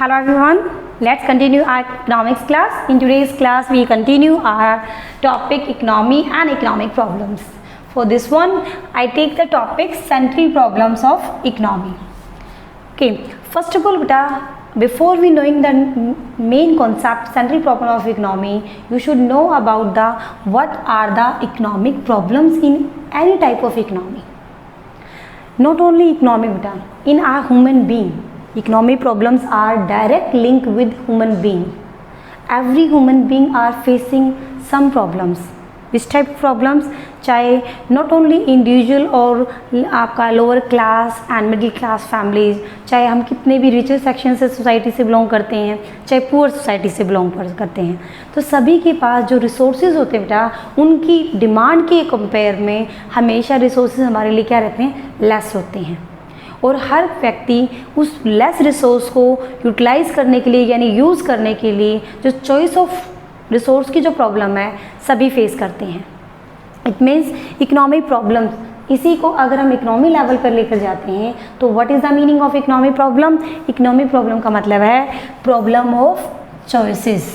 Hello everyone, let's continue our economics class. In today's class we continue our topic economy and economic problems. For this one I take the topic central problems of economy. Okay, first of all beta, before we knowing the main concept central problem of economy, you should know about the what are the economic problems in any type of economy. Not only economy beta, in our human being economic problems are direct link with human being. Every human being are facing some problems. Which type of problems? चाहे not only individual और आपका lower class and middle class families, चाहे हम कितने भी richer section से society से belong करते हैं, चाहे पुअर सोसाइटी से बिलोंग करते हैं, तो सभी के पास जो रिसोर्सेज होते हैं बेटा, उनकी डिमांड के कंपेयर में हमेशा रिसोर्सेज हमारे लिए क्या रहते हैं, लेस होते हैं. और हर व्यक्ति उस लेस रिसोर्स को यूटिलाइज़ करने के लिए यानी यूज़ करने के लिए जो चॉइस ऑफ रिसोर्स की जो प्रॉब्लम है सभी फेस करते हैं. It means economic problem. इसी को अगर हम इकोनॉमी लेवल पर लेकर जाते हैं तो what is the meaning of economic problem? Economic problem का मतलब है problem of choices.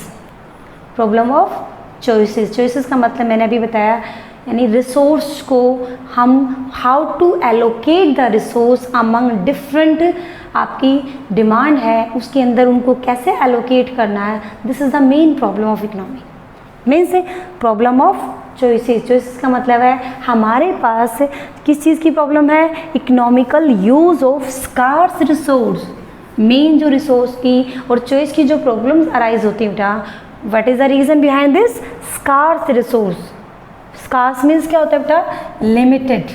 Problem of choices. Choices का मतलब मैंने अभी बताया, यानी रिसोर्स को हम how to allocate the resource among different आपकी डिमांड है उसके अंदर उनको कैसे एलोकेट करना है. This is the main problem of economy. Means problem of choices. Choices का मतलब है हमारे पास किस चीज़ की प्रॉब्लम है, economical use of scarce resource. Main जो रिसोर्स की और चॉइस की जो प्रॉब्लम्स अराइज होती है बेटा, what is the reason behind this? Scarce resource. Scarce means क्या होता है बेटा? लिमिटेड.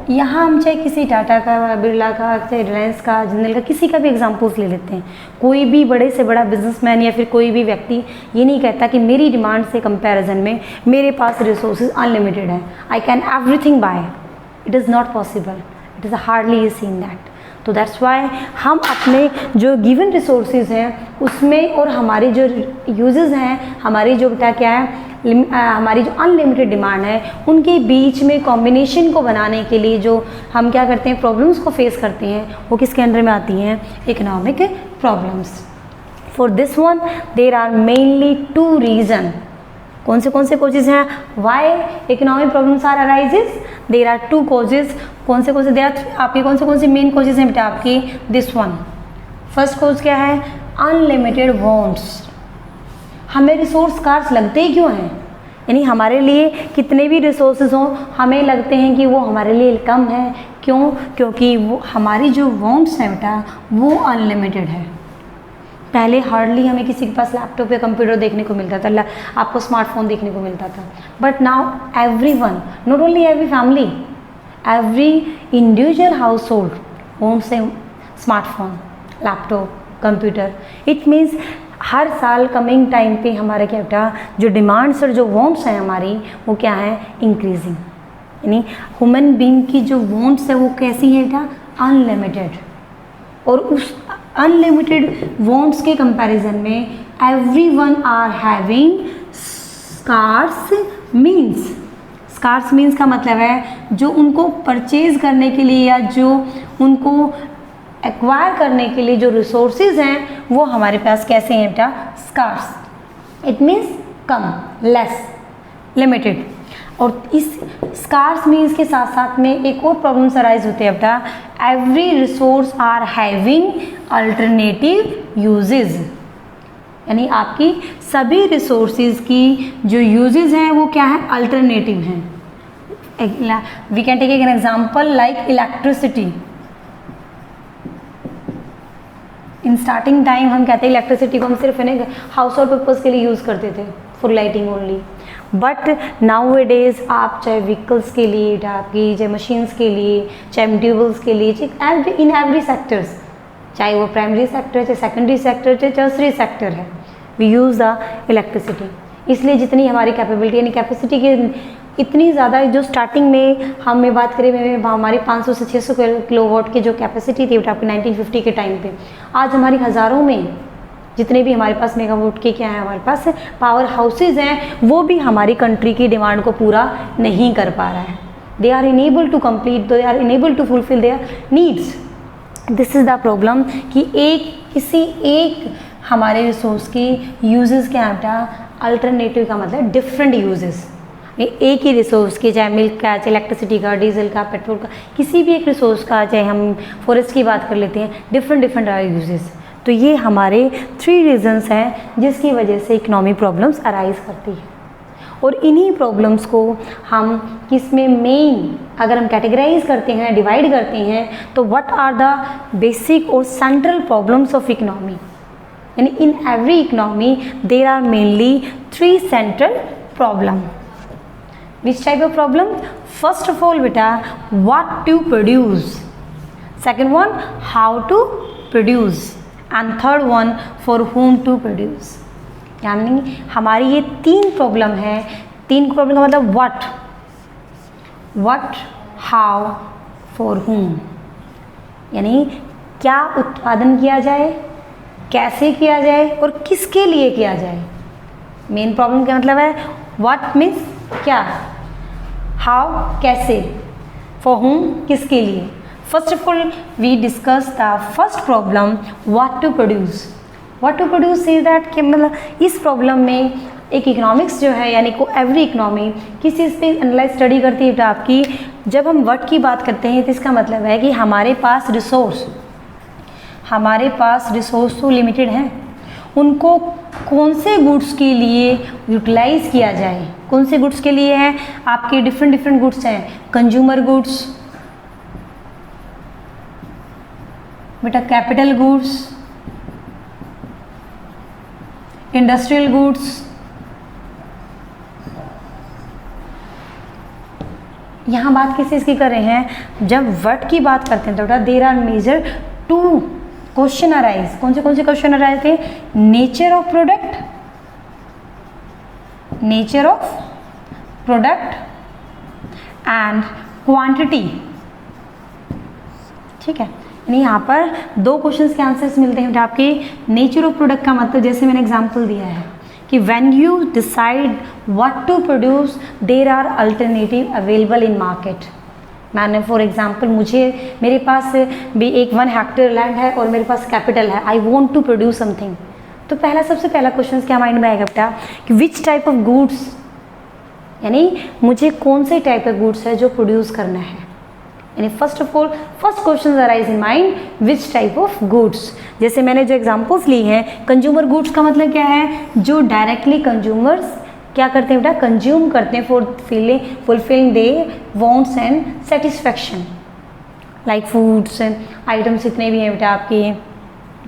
यहाँ हम चाहे किसी टाटा का, बिरला का, चाहे रिलायंस का, जिंदल का, किसी का भी एग्जांपल्स ले लेते हैं. कोई भी बड़े से बड़ा बिजनेसमैन या फिर कोई भी व्यक्ति ये नहीं कहता कि मेरी डिमांड से कंपैरिजन में मेरे पास रिसोर्सेज अनलिमिटेड है, I can everything by. It is not possible. It is hardly you seen that. तो दैट्स वाई हम अपने जो गिवन रिसोर्सेज हैं उसमें और हमारी जो यूजेस हैं, हमारी जो बेटा क्या है, हमारी जो अनलिमिटेड डिमांड है, उनके बीच में कॉम्बिनेशन को बनाने के लिए जो हम क्या करते हैं, प्रॉब्लम्स को फेस करते हैं, वो किसके अंडर में आती हैं? Economic problems. For this one there are mainly two reason. कौन से कोजेज हैं why economic problems are arises? There are two causes. कौन से देर आर आपके कौन से मेन कोजेज हैं बेटा आपकी? This one. फर्स्ट कोज क्या है? Unlimited wants. हमें रिसोर्स कार्स लगते ही क्यों हैं? यानी हमारे लिए कितने भी रिसोर्सेज हों हमें लगते हैं कि वो हमारे लिए कम है. क्यों? क्योंकि वो हमारी जो वांट्स हैं बेटा वो अनलिमिटेड है. पहले हार्डली हमें किसी के पास लैपटॉप या कंप्यूटर देखने को मिलता था, आपको स्मार्टफोन देखने को मिलता था. But now everyone, not only every family, every individual household owns a smartphone, laptop, computer. It means हर साल कमिंग टाइम पे हमारा क्या बेटा जो डिमांड्स और जो वांट्स हैं हमारी वो क्या है? इंक्रीजिंग. यानी ह्यूमन बीइंग की जो वांट्स है वो कैसी है बेटा? अनलिमिटेड. और उस अनलिमिटेड वांट्स के कंपैरिजन में everyone are having scarce means. Scarce means का मतलब है जो उनको परचेज करने के लिए या जो उनको एक्वायर करने के लिए जो रिसोर्सेज हैं वो हमारे पास कैसे हैं बेटा? स्कार्स. इट मीन्स कम, लेस, लिमिटेड. और इस स्कार्स मीन्स के साथ साथ में एक और प्रॉब्लम्स अराइज होते हैं बेटा. Every resource are having alternative uses. यानी आपकी सभी रिसोर्सेज की जो यूजेज हैं वो क्या है? अल्टरनेटिव हैं. We can take an example like electricity. In starting time हम कहते हैं इलेक्ट्रिसिटी को हम सिर्फ हाउस होल्ड पर्पज़ के लिए यूज़ करते थे, for lighting only. But now days आप चाहे व्हीकल्स के लिए, आपकी चाहे मशीन्स के लिए, चाहे मटीरियल्स के लिए, चाहे इन एवरी सेक्टर्स, चाहे वो प्राइमरी सेक्टर, चाहे सेकेंडरी सेक्टर, चाहे टर्सरी सेक्टर है, वी यूज़ द इलेक्ट्रिसिटी. इसलिए जितनी हमारी कैपेबिलिटी यानी कैपेसिटी की इतनी ज़्यादा, जो स्टार्टिंग में हमें बात करें हमारी 500 से 600 किलोवाट की जो कैपेसिटी थी आपकी 1950 के टाइम पे, आज हमारी हज़ारों में जितने भी हमारे पास मेगावाट के क्या है हमारे पास पावर हाउसेज हैं वो भी हमारी कंट्री की डिमांड को पूरा नहीं कर पा रहा है. They are enable to complete, they are enable to fulfil their needs. This is the problem कि किसी एक हमारे रिसोर्स के यूजेस के बेटा अल्टरनेटिव का मतलब डिफरेंट यूजेस, एक ही रिसोर्स के, चाहे मिल्क का, चाहे इलेक्ट्रिसिटी का, डीजल का, पेट्रोल का, किसी भी एक रिसोर्स का, चाहे हम फॉरेस्ट की बात कर लेते हैं, डिफरेंट डिफरेंट यूजेस। तो ये हमारे 3 रीजंस हैं जिसकी वजह से इकोनॉमी प्रॉब्लम्स अराइज करती है। और इन्हीं प्रॉब्लम्स को हम किसमें मेन अगर हम कैटेगराइज करते हैं, डिवाइड करते हैं, तो व्हाट आर द बेसिक और सेंट्रल प्रॉब्लम्स ऑफ इकोनॉमी, यानी in every economy there are mainly 3 central problem. Which type of problem? First of all beta, what to produce, second one how to produce, and third one for whom to produce। यानी हमारी ये 3 problem है। 3 problem का मतलब what, how, for whom, यानी क्या उत्पादन किया जाए, कैसे किया जाए और किसके लिए किया जाए। मेन प्रॉब्लम का मतलब है what मीन्स क्या, हाउ कैसे, फॉर हुम किसके लिए। First of all we discuss the first problem what to produce. What to produce is that कि मतलब इस प्रॉब्लम में एक इकोनॉमिक्स जो है यानी को एवरी इकोनॉमी किस चीज़ पे एनालाइज स्टडी करती है तो आपकी, जब हम व्हाट की बात करते हैं तो इसका मतलब है कि हमारे पास रिसोर्स तो लिमिटेड हैं, उनको कौन से गुड्स के लिए यूटिलाइज किया जाए। कौन से गुड्स के लिए हैं आपके डिफरेंट गुड्स हैं, कंज्यूमर गुड्स बेटा, कैपिटल गुड्स, इंडस्ट्रियल गुड्स। यहाँ बात किस चीज़ की कर रहे हैं, जब वर्ड की बात करते हैं तो बेटा there are major 2 question arise. कौन से क्वेश्चन अराइज थे, nature of product and quantity. ठीक है, यानी यहाँ पर 2 क्वेश्चंस के आंसर्स मिलते हैं आपके। नेचर ऑफ प्रोडक्ट का मतलब जैसे मैंने एग्जांपल दिया है कि when you decide what to produce there are alternative available in market. मैंने फॉर एग्जांपल मेरे पास भी एक 1 हेक्टेयर लैंड है और मेरे पास कैपिटल है, I want to produce something. तो सबसे पहला क्वेश्चन क्या माइंड में आएगा बेटा कि विच टाइप ऑफ गुड्स, यानी मुझे कौन से टाइप ऑफ गुड्स है जो प्रोड्यूस करना है। यानी first question arise in mind which type of goods. जैसे मैंने जो एग्जांपल्स ली हैं, कंज्यूमर गुड्स का मतलब क्या है, जो डायरेक्टली कंज्यूमर्स क्या करते हैं बेटा, कंज्यूम करते हैं for fulfilling their wants and satisfaction, like foods and items जितने भी हैं बेटा, आपके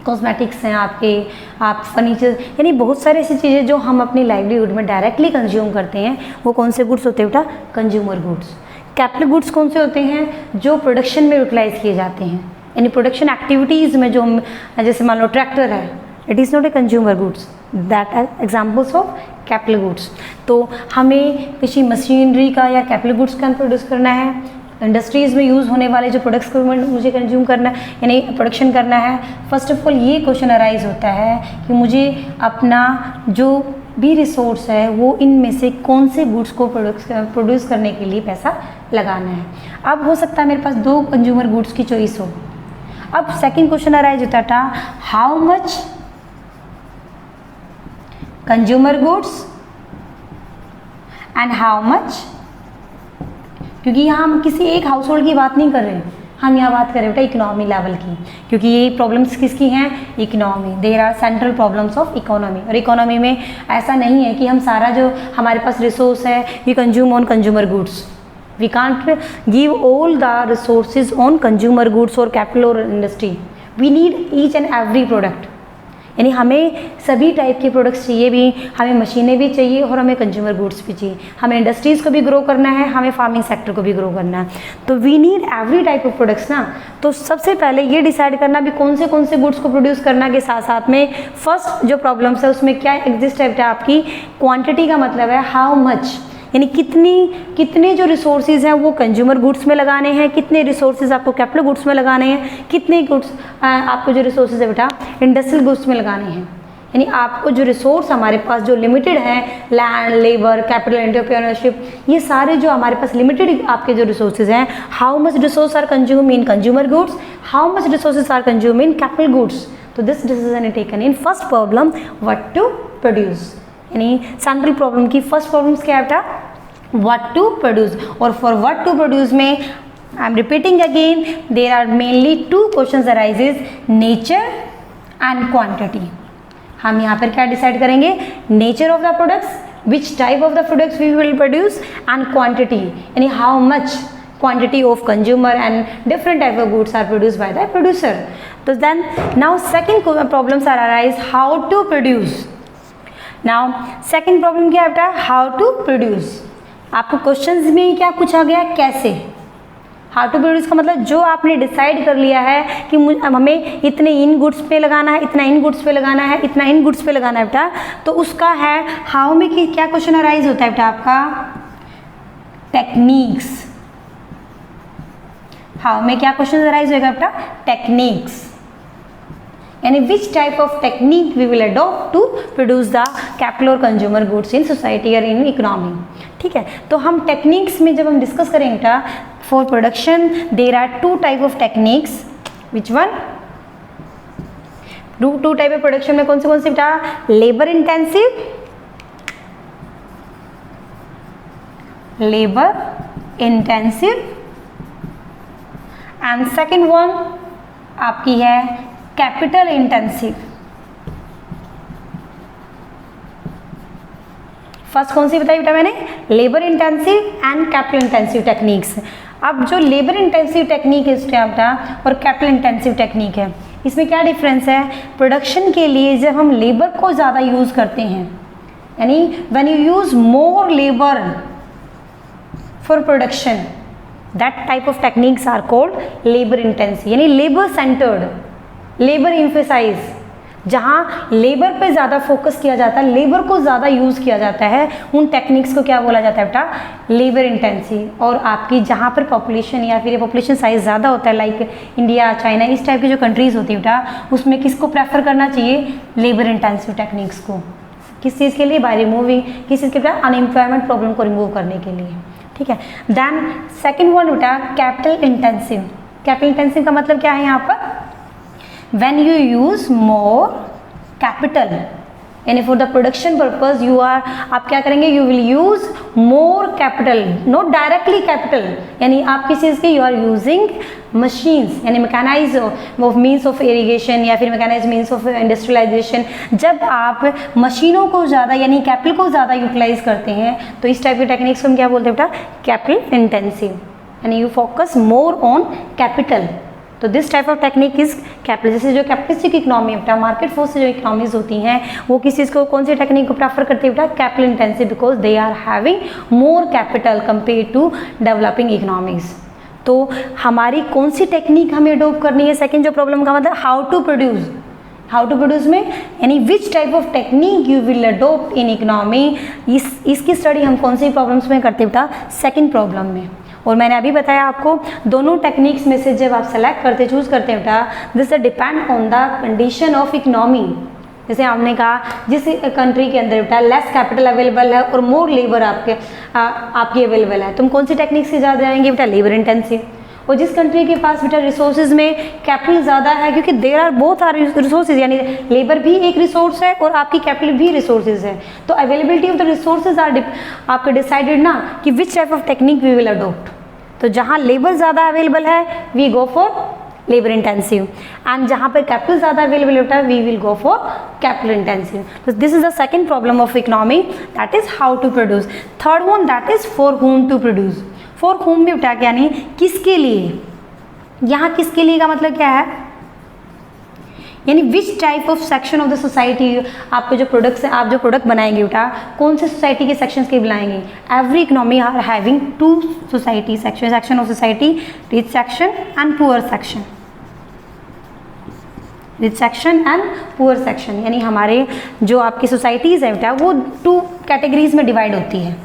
कॉस्मेटिक्स हैं, आप फर्नीचर, यानी बहुत सारी ऐसी चीज़ें जो हम अपनी लाइवलीहुड में डायरेक्टली कंज्यूम करते हैं, वो कौन से गुड्स होते हैं बेटा, कंज्यूमर गुड्स। कैपिटल गुड्स कौन से होते हैं, जो प्रोडक्शन में यूटिलाइज किए जाते हैं, यानी प्रोडक्शन एक्टिविटीज़ में जो हम, जैसे मान लो ट्रैक्टर है, it is not a consumer goods, that are examples of capital goods. तो हमें किसी मशीनरी का या कैपिटल गुड्स का प्रोड्यूस करना है, इंडस्ट्रीज़ में यूज़ होने वाले जो प्रोडक्ट्स को मुझे कंज्यूम करना है यानी प्रोडक्शन करना है। फर्स्ट ऑफ ऑल ये क्वेश्चन अराइज होता है कि मुझे अपना जो भी रिसोर्स है वो इनमें से कौन से गुड्स को प्रोड्यूस करने के लिए पैसा लगाना है। अब हो सकता है मेरे पास 2 कंज्यूमर गुड्स की चॉइस हो। अब सेकंड क्वेश्चन अराइज होता था, how much consumer goods and how much, क्योंकि यहाँ हम किसी एक हाउस होल्ड की बात नहीं कर रहे हैं, हम यहाँ बात कर रहे हैं बेटा इकोनॉमी लेवल की, क्योंकि ये प्रॉब्लम्स किसकी हैं, economy. There are central problems of economy. और इकोनॉमी में ऐसा नहीं है कि हम सारा जो हमारे पास रिसोर्स है we consume on consumer goods, we can't give all the resources on consumer goods और कैपिटल और industry. We need each and every product, यानी हमें सभी टाइप के प्रोडक्ट्स चाहिए भी, हमें मशीनें भी चाहिए और हमें कंज्यूमर गुड्स भी चाहिए, हमें इंडस्ट्रीज़ को भी ग्रो करना है, हमें फार्मिंग सेक्टर को भी ग्रो करना है। तो we need every type of products ना। तो सबसे पहले ये डिसाइड करना भी कौन से गुड्स को प्रोड्यूस करना के साथ साथ में फर्स्ट जो प्रॉब्लम्स है उसमें क्या एग्जिस्ट है आपकी, क्वान्टिटी का मतलब है हाउ मच, यानी कितने जो रिसोर्सेज हैं वो कंज्यूमर गुड्स में लगाने हैं, कितने रिसोर्सेज आपको कैपिटल गुड्स में लगाने हैं, कितने गुड्स आपको जो रिसोर्सेज है बेटा इंडस्ट्रियल गुड्स में लगाने हैं। यानी आपको जो रिसोर्स हमारे पास जो लिमिटेड हैं, लैंड, लेबर, कैपिटल, एंटरप्रेन्योरशिप, ये सारे जो हमारे पास लिमिटेड आपके जो रिसोर्सेज हैं, how much resource are consume in consumer goods, how much resources are consume in capital goods. तो this decision is taken in first problem what to produce. यानी central problem की फर्स्ट प्रॉब्लम क्या है बेटा, what to produce. और for what to produce में I am repeating again, there are mainly two questions arises, nature and quantity. हम यहाँ पर क्या डिसाइड करेंगे, nature of the products, which type of the products we will produce, and quantity, यानी how much quantity of consumer and different type of goods are produced by the producer. So then now second problems are arise, how to produce. Now second problem क्या है बेटा, how to produce। आपको questions में क्या पूछा गया, कैसे। How to produce का मतलब जो आपने डिसाइड कर लिया है कि हमें इतने इन गुड्स पे लगाना है, इतना इन गुड्स पे लगाना है, इतना इन गुड्स पे लगाना है बेटा, तो उसका है हाउ में कि क्या क्वेश्चन अराइज होता है बेटा आपका, टेक्निक्स। हाउ में क्या क्वेश्चन अराइज होगा बेटा, टेक्निक्स, यानी which type of technique we will adopt to produce the capital और कंज्यूमर गुड्स इन सोसाइटी और इन इकोनॉमी। ठीक है, तो हम टेक्निक्स में जब हम डिस्कस करेंगे बेटा, for production there are two type of techniques, which one, two type of production में कौन से बेटा, labour intensive, and second one आपकी है कैपिटल इंटेंसिव। फर्स्ट कौन सी बताई बेटा मैंने, labour intensive and capital intensive techniques. अब जो लेबर इंटेंसिव टेक्निक है बेटा और कैपिटल इंटेंसिव टेक्निक है, इसमें क्या डिफरेंस है, प्रोडक्शन के लिए जब हम लेबर को ज़्यादा यूज़ करते हैं, यानी when you use more labour for production, that type of techniques are called labor intensive, यानी labor centered, labor emphasize, जहाँ लेबर पे ज़्यादा फोकस किया जाता है, लेबर को ज़्यादा यूज़ किया जाता है, उन टेक्निक्स को क्या बोला जाता है बेटा, लेबर इंटेंसिव। और आपकी जहाँ पर पॉपुलेशन या फिर पॉपुलेशन साइज ज़्यादा होता है, लाइक इंडिया, चाइना, इस टाइप की जो कंट्रीज़ होती है बेटा, उसमें किसको प्रेफर करना चाहिए, लेबर इंटेंसिव टेक्निक्स को। किस चीज़ के लिए, बाय रिमूविंग, किस चीज़ के बेटा, अनएम्प्लॉयमेंट प्रॉब्लम को रिमूव करने के लिए। ठीक है, देन सेकेंड वन बेटा कैपिटल इंटेंसिव। कैपिटल इंटेंसिव का मतलब क्या है यहाँ पर, when you use more capital, यानी for the production purpose you are, आप क्या करेंगे, you will use more capital, not directly capital, यानी आप किस चीज़ के, यू आर यूजिंग मशीन्स, यानी मैकेनाइज मीन्स ऑफ इरिगेशन या फिर मैकेनाइज मीन्स ऑफ इंडस्ट्रियलाइजेशन। जब आप मशीनों को ज़्यादा यानी कैपिटल को ज़्यादा यूटिलाइज करते हैं, तो इस टाइप के टेक्निक्स को हम क्या बोलते हैं बेटा, कैपिटल इंटेंसिव, यानी you focus more on capital. तो this type of technique is capital. जैसे जो कैपिटलिस्टिक इकोनॉमी है बेटा, मार्केट फोर्स से जो इकोनॉमीज होती हैं, वो किस चीज़ को, कौन सी टेक्निक को प्रेफर करती है बेटा, capital intensive, because they are having more capital compare to developing economies. तो हमारी कौन सी टेक्निक हमें अडॉप्ट करनी है, सेकेंड जो प्रॉब्लम का मतलब how to produce. How to produce में यानी which type of technique you will adopt in economy, इसकी स्टडी हम कौन सी प्रॉब्लम्स में करते हैं बेटा, सेकेंड प्रॉब्लम में। और मैंने अभी बताया आपको, दोनों टेक्निक्स में से जब आप सेलेक्ट करते, चूज करते हैं बेटा, this depend on the condition of economy. जैसे हमने कहा जिस कंट्री के अंदर बेटा लेस कैपिटल अवेलेबल है और मोर लेबर आपकी अवेलेबल है, तुम कौन सी टेक्निक से ज़्यादा जाएंगे बेटा, लेबर इंटेंसिव। और जिस कंट्री के पास बेटा रिसोर्सेज में कैपिटल ज़्यादा है, क्योंकि there are both are resources, यानी लेबर भी एक रिसोर्स है और आपकी कैपिटल भी रिसोर्सेज है, तो availability of the resources are आपके डिसाइडेड ना कि which type of technique we will adopt. तो जहाँ लेबर ज़्यादा अवेलेबल है we go for labour intensive, and जहाँ पर कैपिटल ज़्यादा अवेलेबल होता है we will go for capital intensive. तो this is the second problem of economy, that is how to produce. Third one that is for whom to produce. For whom में बेटा यानी किसके लिए, यहाँ किसके लिए का मतलब क्या है, यानी which type of section of the society, आपके जो प्रोडक्ट्स हैं, आप जो प्रोडक्ट बनाएंगे बेटा कौन से सोसाइटी के सेक्शंस के बनाएंगे। Every economy are having two society section of society, rich section and poor section, rich section and poor section, यानी हमारे जो आपकी सोसाइटीज़ हैं बेटा वो टू कैटेगरीज में डिवाइड होती है,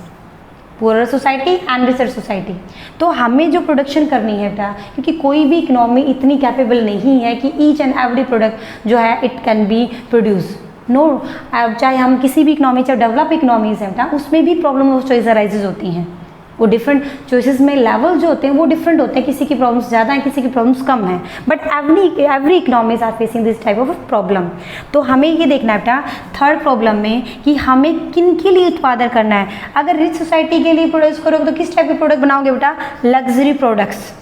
poor society and richer society. तो हमें जो प्रोडक्शन करनी है बेटा, क्योंकि कोई भी इकोनॉमी इतनी कैपेबल नहीं है कि ईच एंड एवरी प्रोडक्ट जो है it can be produce, no, चाहे हम किसी भी इकोनॉमी, चाहे डेवलप इकोनॉमीज हैं बेटा, उसमें भी प्रॉब्लम ऑफ चॉइस अराइजेज होती हैं। वो डिफरेंट चॉइसेस में लेवल जो होते हैं वो डिफरेंट होते हैं, किसी की प्रॉब्लम्स ज़्यादा हैं, किसी की प्रॉब्लम्स कम हैं, but every economies are facing this type of problem. तो हमें ये देखना है बेटा थर्ड प्रॉब्लम में कि हमें किन के लिए उत्पादन करना है। अगर रिच सोसाइटी के लिए प्रोड्यूस करोगे तो किस टाइप के प्रोडक्ट बनाओगे बेटा? Luxury products.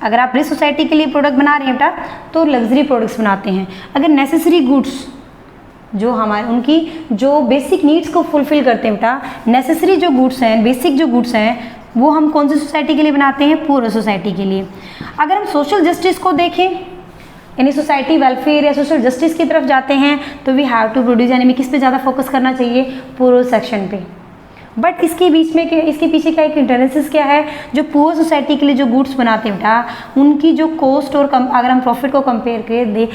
अगर आप रिच सोसाइटी के लिए प्रोडक्ट बना रहे हैं बेटा तो लग्जरी प्रोडक्ट्स बनाते हैं। अगर नेसेसरी गुड्स जो हमारे उनकी जो बेसिक नीड्स को फुलफिल करते हैं बेटा, नेसेसरी जो गुड्स हैं, बेसिक जो गुड्स हैं, वो हम कौन सी सोसाइटी के लिए बनाते हैं? पुअर सोसाइटी के लिए। अगर हम सोशल जस्टिस को देखें, यानी सोसाइटी वेलफेयर या सोशल जस्टिस की तरफ जाते हैं, तो वी हैव टू प्रोड्यूस, यानी हमें किस पे ज़्यादा फोकस करना चाहिए? पुअर सेक्शन पे। बट इसके बीच में इसके पीछे का एक इंटरेंसेस क्या है? जो पुअर सोसाइटी के लिए जो गुड्स बनाते हैं बेटा, उनकी जो कॉस्ट और अगर हम प्रॉफिट को कंपेयर करें,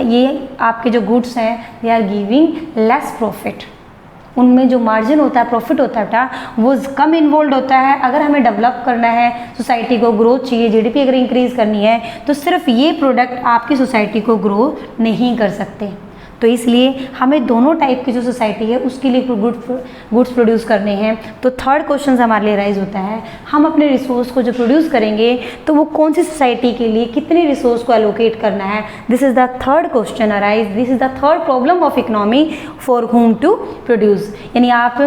ये आपके जो गुड्स हैं they are giving less profit. उनमें जो मार्जिन होता है, प्रॉफिट होता है बेटा, वो कम इन्वॉल्व होता है। अगर हमें डेवलप करना है, सोसाइटी को ग्रोथ चाहिए, जीडीपी अगर इंक्रीज करनी है, तो सिर्फ ये प्रोडक्ट आपकी सोसाइटी को ग्रो नहीं कर सकते। तो इसलिए हमें दोनों टाइप की जो सोसाइटी है उसके लिए गुड्स प्रोड्यूस करने हैं। तो थर्ड क्वेश्चन हमारे लिए राइज होता है, हम अपने रिसोर्स को जो प्रोड्यूस करेंगे तो वो कौन सी सोसाइटी के लिए कितने रिसोर्स को एलोकेट करना है। This is the third question arise, this is the third problem of economy for whom to produce. यानी आप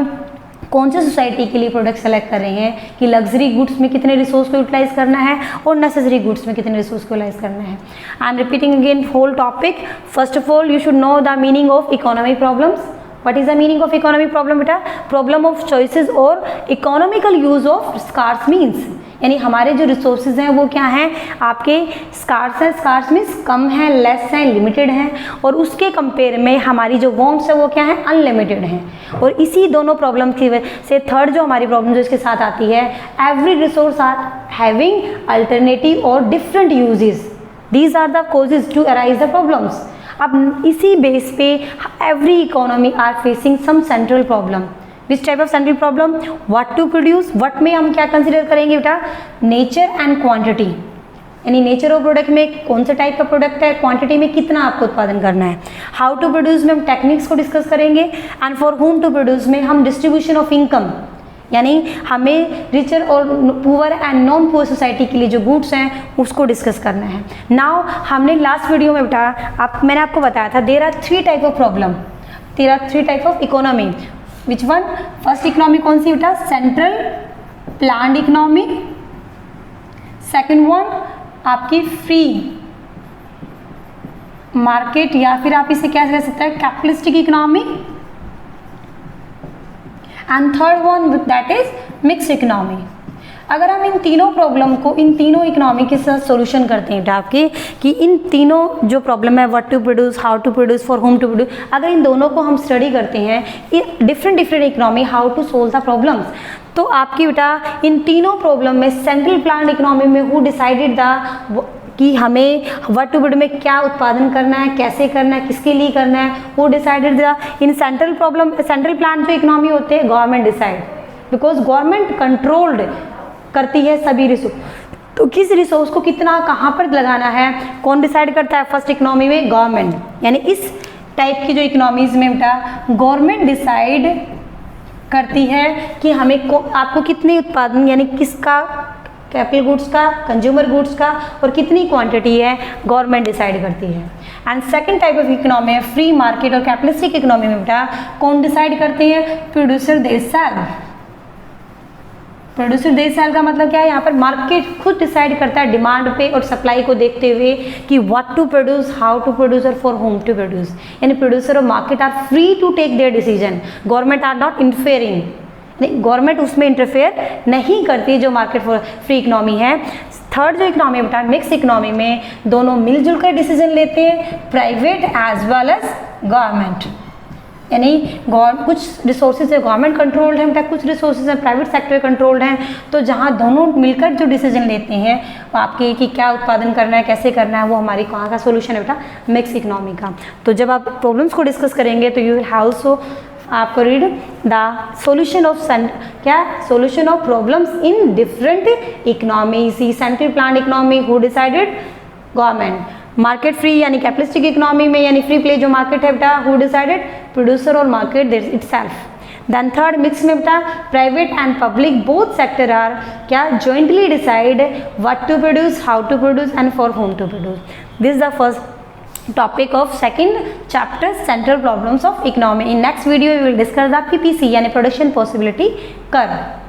कौन सी सोसाइटी के लिए प्रोडक्ट सेलेक्ट कर रहे हैं कि लग्जरी गुड्स में कितने रिसोर्स को यूटिलाइज करना है और नेसेसरी गुड्स में कितने रिसोर्स को यूटिलाइज करना है। I am repeating again whole topic. First of all you should know the meaning of economy problems. What is the meaning of economy problem बेटा? प्रॉब्लम ऑफ चॉइसेस और economical use of scarce means, यानी हमारे जो resources हैं वो क्या हैं? आपके स्कार्स हैं, स्कार्स मीन्स कम है, लेस हैं, लिमिटेड हैं, और उसके कंपेयर में हमारी जो वांट्स है वो क्या है? अनलिमिटेड हैं। और इसी दोनों प्रॉब्लम की वजह से थर्ड जो हमारी प्रॉब्लम जो इसके साथ आती है, every resource are having alternative और different uses, these are the causes to arise the problems. अब इसी बेस पे every economy are facing some central problem. Which type of central problem? What to produce. What में हम क्या consider करेंगे बेटा? Nature and quantity, यानी nature of product में कौन सा टाइप का प्रोडक्ट है, क्वांटिटी में कितना आपको उत्पादन करना है। हाउ टू प्रोड्यूस में हम टेक्निक्स को डिस्कस करेंगे, and for whom to produce में हम डिस्ट्रीब्यूशन ऑफ इनकम, यानी हमें रिचर और poor and non poor society के लिए जो गुड्स हैं उसको डिस्कस करना है। नाउ हमने लास्ट वीडियो में बेटा मैंने आपको बताया था there are three type of problem, there are three type of economy. Which one? First economy कौन सी बेटा? Central planned economy. Second one आपकी फ्री मार्केट, या फिर आप इसे क्या कह सकते हैं? Capitalistic economy. And third one that is mixed economy. अगर हम इन तीनों प्रॉब्लम को, इन तीनों इकोनॉमी के साथ सोल्यूशन करते हैं आपके कि इन तीनों जो प्रॉब्लम है, what to produce, how to produce, for whom to produce, अगर इन दोनों को हम स्टडी करते हैं, different economy how to solve the problems, तो आपकी बेटा इन तीनों प्रॉब्लम में सेंट्रल प्लान्ड इकोनॉमी में हु डिसाइडेड द कि हमें व्हाट टू प्रोड्यूस में क्या उत्पादन करना है, कैसे करना है, किसके लिए करना है, वो decided the in central problem. Central plan जो इकोनॉमी होते हैं government decide, because government controlled करती है सभी रिसोर्स, तो किस रिसोर्स को कितना कहाँ पर लगाना है कौन डिसाइड करता है? फर्स्ट इकोनॉमी में गवर्नमेंट, यानी इस टाइप की जो इकोनॉमीज में बेटा गवर्नमेंट डिसाइड करती है कि हमें आपको कितने उत्पादन, यानी किसका, कैपिटल गुड्स का, कंज्यूमर गुड्स का, और कितनी क्वांटिटी है गवर्नमेंट डिसाइड करती है। And second type of economy है फ्री मार्केट और कैपिटलिस्टिक इकोनॉमी में बेटा कौन डिसाइड करते हैं? Producer they sell. Producer they sell का मतलब क्या है? यहाँ पर मार्केट खुद डिसाइड करता है डिमांड पे और सप्लाई को देखते हुए कि what to produce, how to produce और फॉर होम टू प्रोड्यूस, यानी प्रोड्यूसर और market are free to take their decision, government are not interfering, government उसमें इंटरफेयर नहीं करती जो मार्केट फॉर फ्री इकोनॉमी है। थर्ड जो इकोनॉमी बेटा मिक्स इकोनॉमी में दोनों मिलजुल कर डिसीजन लेते हैं, private as well as government, यानी कुछ रिसोर्सेज है गवर्नमेंट कंट्रोल्ड है बेटा, कुछ रिसोर्सेज है प्राइवेट सेक्टर कंट्रोल्ड हैं। तो जहाँ दोनों मिलकर जो डिसीजन लेते हैं आपके कि क्या उत्पादन करना है, कैसे करना है, वो हमारी कहाँ का सोल्यूशन है बेटा? मिक्स इकोनॉमी का। तो जब आप प्रॉब्लम्स को डिस्कस करेंगे तो यू विल हैव ऑल्सो आपको रीड द सोल्यूशन ऑफ क्या solution of problems in different economy. See central plan economy who decided? Government. Market free यानी कैपिटलिस्टिक इकोनॉमी में यानी फ्री प्ले जो मार्केट है बेटा, हु डिसाइडेड, प्रोड्यूसर और market itself. Then third mix में बेटा private and public both sector are क्या jointly decide what to produce, how to produce and for whom to produce. This is the first topic of second chapter central problems of economy. In next video we will discuss the PPC यानी production possibility curve.